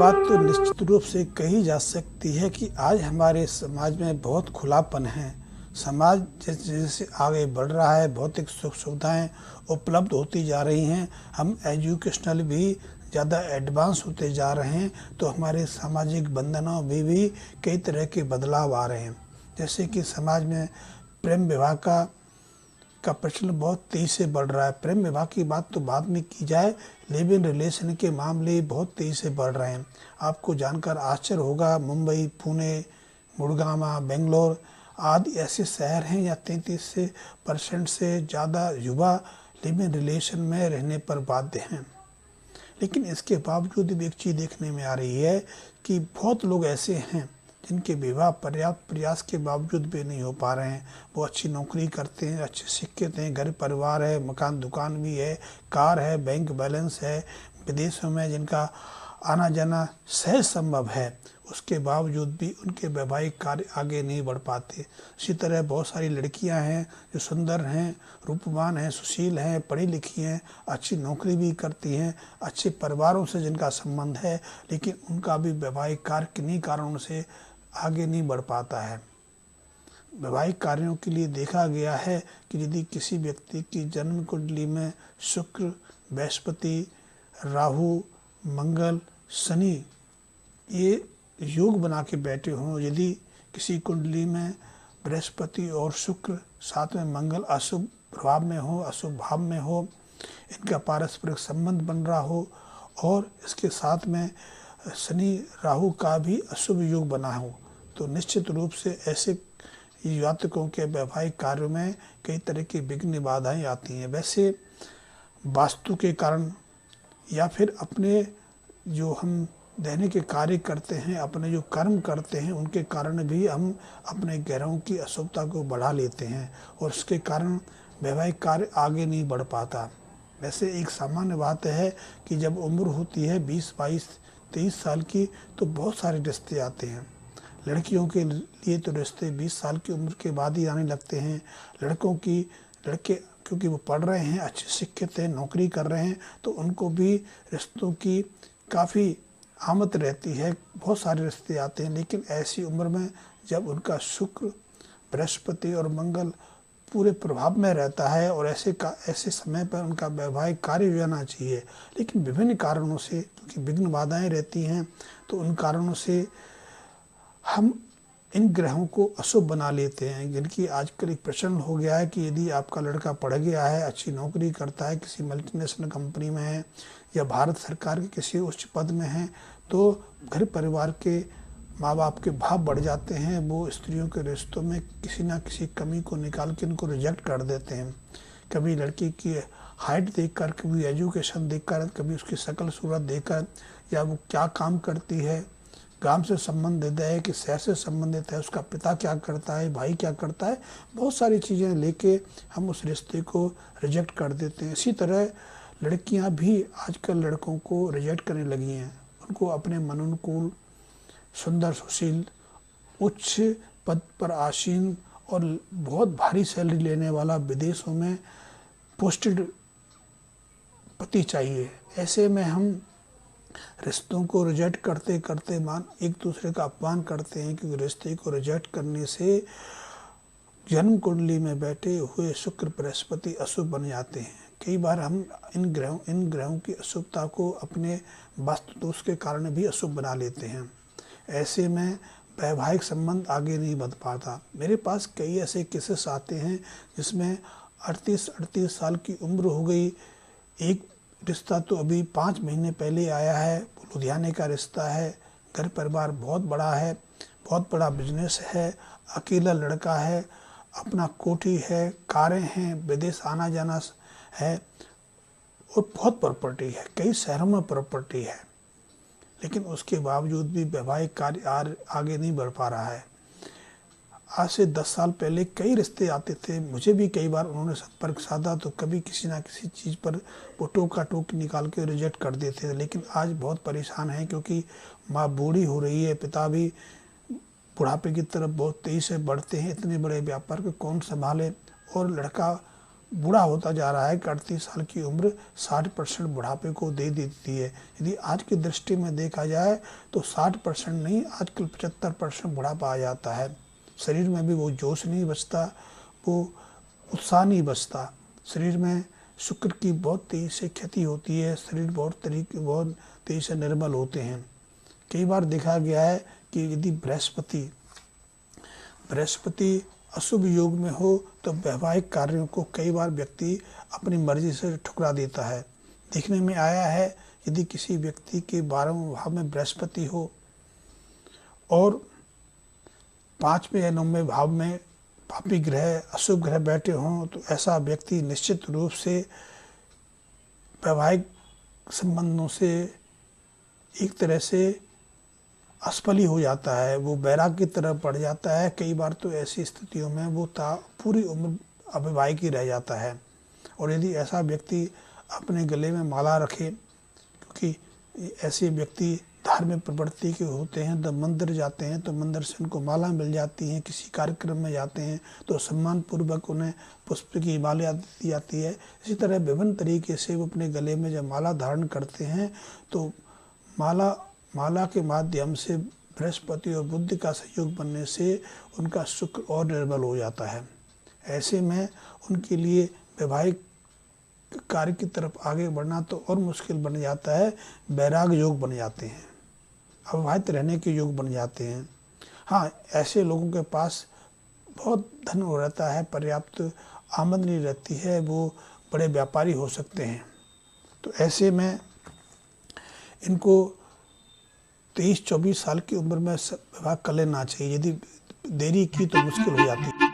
बात तो निश्चित रूप से कही जा सकती है कि आज हमारे समाज में बहुत खुलापन है। समाज जैसे जैसे आगे बढ़ रहा है, भौतिक सुख सुविधाएँ उपलब्ध होती जा रही हैं, हम एजुकेशनल भी ज़्यादा एडवांस होते जा रहे हैं, तो हमारे सामाजिक बंधनों में भी कई तरह के बदलाव आ रहे हैं। जैसे कि समाज में प्रेम विवाह का प्रचलन बहुत तेज़ी से बढ़ रहा है। प्रेम विवाह की बात तो बाद में की जाए, लिव इन रिलेशन के मामले बहुत तेज़ी से बढ़ रहे हैं। आपको जानकर आश्चर्य होगा, मुंबई, पुणे, गुड़गांव, बेंगलोर आदि ऐसे शहर हैं या 33% से ज़्यादा युवा लिव इन रिलेशन में रहने पर बाध्य हैं। लेकिन इसके बावजूद भी एक चीज़ देखने में आ रही है कि बहुत लोग ऐसे हैं जिनके विवाह पर्याप्त प्रयास के बावजूद भी नहीं हो पा रहे हैं। वो अच्छी नौकरी करते हैं, अच्छे शिक्षित हैं, घर परिवार है, मकान दुकान भी है, कार है, बैंक बैलेंस है, विदेशों में जिनका आना जाना सहज संभव है, उसके बावजूद भी उनके वैवाहिक कार्य आगे नहीं बढ़ पाते। इसी तरह बहुत सारी लड़कियां हैं जो सुंदर हैं, रूपवान हैं, सुशील हैं, पढ़ी लिखी हैं, अच्छी नौकरी भी करती हैं, अच्छे परिवारों से जिनका संबंध है, लेकिन उनका भी वैवाहिक कार्य किन्हीं कारणों से आगे नहीं बढ़ पाता है। वैवाहिक कार्यों के लिए देखा गया है कि यदि किसी व्यक्ति की जन्म कुंडली में शुक्र, बृहस्पति, राहु, मंगल, शनि ये योग बना के बैठे हों, यदि किसी कुंडली में बृहस्पति और शुक्र साथ में मंगल अशुभ प्रभाव में हो, अशुभ भाव में हो, इनका पारस्परिक संबंध बन रहा हो और इसके साथ में शनि राहु का भी अशुभ योग बना हो, तो निश्चित रूप से ऐसे जातकों के वैवाहिक कार्यों में कई तरह की विघ्न बाधाएं आती हैं। वैसे वास्तु के कारण या फिर अपने जो हम दैनिक के कार्य करते हैं, अपने जो कर्म करते हैं, उनके कारण भी हम अपने ग्रहों की अशुभता को बढ़ा लेते हैं और उसके कारण वैवाहिक कार्य आगे नहीं बढ़ पाता। वैसे एक सामान्य बात है कि जब उम्र होती है 20, 22, 23 साल की, तो बहुत सारे रिश्ते आते हैं। लड़कियों के लिए तो रिश्ते 20 साल की उम्र के बाद ही आने लगते हैं। लड़के क्योंकि वो पढ़ रहे हैं, अच्छे शिक्षित हैं, नौकरी कर रहे हैं, तो उनको भी रिश्तों की काफ़ी आमद रहती है, बहुत सारे रिश्ते आते हैं। लेकिन ऐसी उम्र में जब उनका शुक्र, बृहस्पति और मंगल पूरे प्रभाव में रहता है और ऐसे समय पर उनका वैवाहिक कार्य हो जाना चाहिए, लेकिन विभिन्न कारणों से क्योंकि विघ्न बाधाएं रहती हैं, तो उन कारणों से हम इन ग्रहों को अशुभ बना लेते हैं। जिनकी आजकल एक प्रचलन हो गया है कि यदि आपका लड़का पढ़ गया है, अच्छी नौकरी करता है, किसी मल्टीनेशनल कंपनी में है या भारत सरकार के किसी उच्च पद में है, तो घर परिवार के माँ बाप के भाव बढ़ जाते हैं। वो स्त्रियों के रिश्तों में किसी ना किसी कमी को निकाल के उनको रिजेक्ट कर देते हैं। कभी लड़की की हाइट देखकर, कभी एजुकेशन देखकर, कभी उसकी शक्ल सूरत देखकर, या वो क्या काम करती है, गांव से संबंधित है कि शहर से संबंधित है, उसका पिता क्या करता है, भाई क्या करता है, बहुत सारी चीज़ें लेके हम उस रिश्ते को रिजेक्ट कर देते हैं। इसी तरह लड़कियां भी आजकल लड़कों को रिजेक्ट करने लगी हैं। उनको अपने मनोनुकूल, सुंदर, सुशील, उच्च पद पर आसीन और बहुत भारी सैलरी लेने वाला विदेशों में पोस्टेड पति चाहिए। ऐसे में हम रिश्तों को रिजेक्ट करते करते एक दूसरे का अपमान करते हैं, क्योंकि रिश्ते को रिजेक्ट करने से जन्म कुंडली में बैठे हुए शुक्र, बृहस्पति अशुभ बन जाते हैं। कई बार हम इन ग्रहों की अशुभता को अपने वास्तु दोष के कारण भी अशुभ बना लेते हैं। ऐसे में वैवाहिक संबंध आगे नहीं बढ़ पाता। मेरे पास कई ऐसे केसेस आते हैं जिसमें 38 साल की उम्र हो गई, एक रिश्ता तो अभी 5 महीने पहले आया है, लुधियाने का रिश्ता है, घर परिवार बहुत बड़ा है, बहुत बड़ा बिजनेस है, अकेला लड़का है, अपना कोठी है, कारें हैं, विदेश आना जाना है और बहुत प्रॉपर्टी है, कई शहरों में प्रॉपर्टी है, लेकिन उसके बावजूद भी वैवाहिक कार्य आगे नहीं बढ़ पा रहा है। आज से 10 साल पहले कई रिश्ते आते थे, मुझे भी कई बार उन्होंने संपर्क साधा, तो कभी किसी ना किसी चीज़ पर वो टोका टोकी निकाल के रिजेक्ट कर देते थे। लेकिन आज बहुत परेशान हैं, क्योंकि माँ बूढ़ी हो रही है, पिता भी बुढ़ापे की तरफ बहुत तेज़ी से बढ़ते हैं। इतने बड़े व्यापार को कौन संभाले, और लड़का बूढ़ा होता जा रहा है कि 38 साल की उम्र 60% बुढ़ापे को दे देती है। यदि आज की दृष्टि में देखा जाए तो 60% नहीं, आजकल 75% बुढ़ापा आ जाता है। शरीर में भी वो जोश नहीं बचता, वो उत्साह नहीं बचता। शरीर में शुक्र की बहुत तेज़ी से क्षति होती है, शरीर बहुत तेज़ी से निर्बल होते हैं। कई बार देखा गया है कि यदि बृहस्पति अशुभ योग में हो तो वैवाहिक कार्यों को कई बार व्यक्ति अपनी मर्जी से ठुकरा देता है। देखने में आया है यदि किसी व्यक्ति के 12वें भाव में बृहस्पति हो और 5वें या 9वें भाव में पापी ग्रह, अशुभ ग्रह बैठे हों तो ऐसा व्यक्ति निश्चित रूप से वैवाहिक संबंधों से एक तरह से असफल ही हो जाता है, वो वैराग्य की तरफ बढ़ जाता है। कई बार तो ऐसी स्थितियों में वो पूरी उम्र अविवाहित ही रह जाता है। और यदि ऐसा व्यक्ति अपने गले में माला रखे, क्योंकि ऐसे व्यक्ति धार्मिक प्रवृत्ति के होते हैं, तो मंदिर जाते हैं तो मंदिर से उनको माला मिल जाती है, किसी कार्यक्रम में जाते हैं तो सम्मानपूर्वक उन्हें पुष्प की माला दी जाती है। इसी तरह विभिन्न तरीके से वो अपने गले में जब माला धारण करते हैं तो माला के माध्यम से बृहस्पति और बुध का सहयोग बनने से उनका शुक्र और निर्बल हो जाता है। ऐसे में उनके लिए वैवाहिक कार्य की तरफ आगे बढ़ना तो और मुश्किल बन जाता है, वैराग्य योग बन जाते हैं, अविवाहित रहने के योग बन जाते हैं। हाँ, ऐसे लोगों के पास बहुत धन रहता है, पर्याप्त आमदनी रहती है, वो बड़े व्यापारी हो सकते हैं। तो ऐसे में इनको 23-24 साल की उम्र में विवाह कर लेना चाहिए। यदि देरी की तो मुश्किल हो जाती है।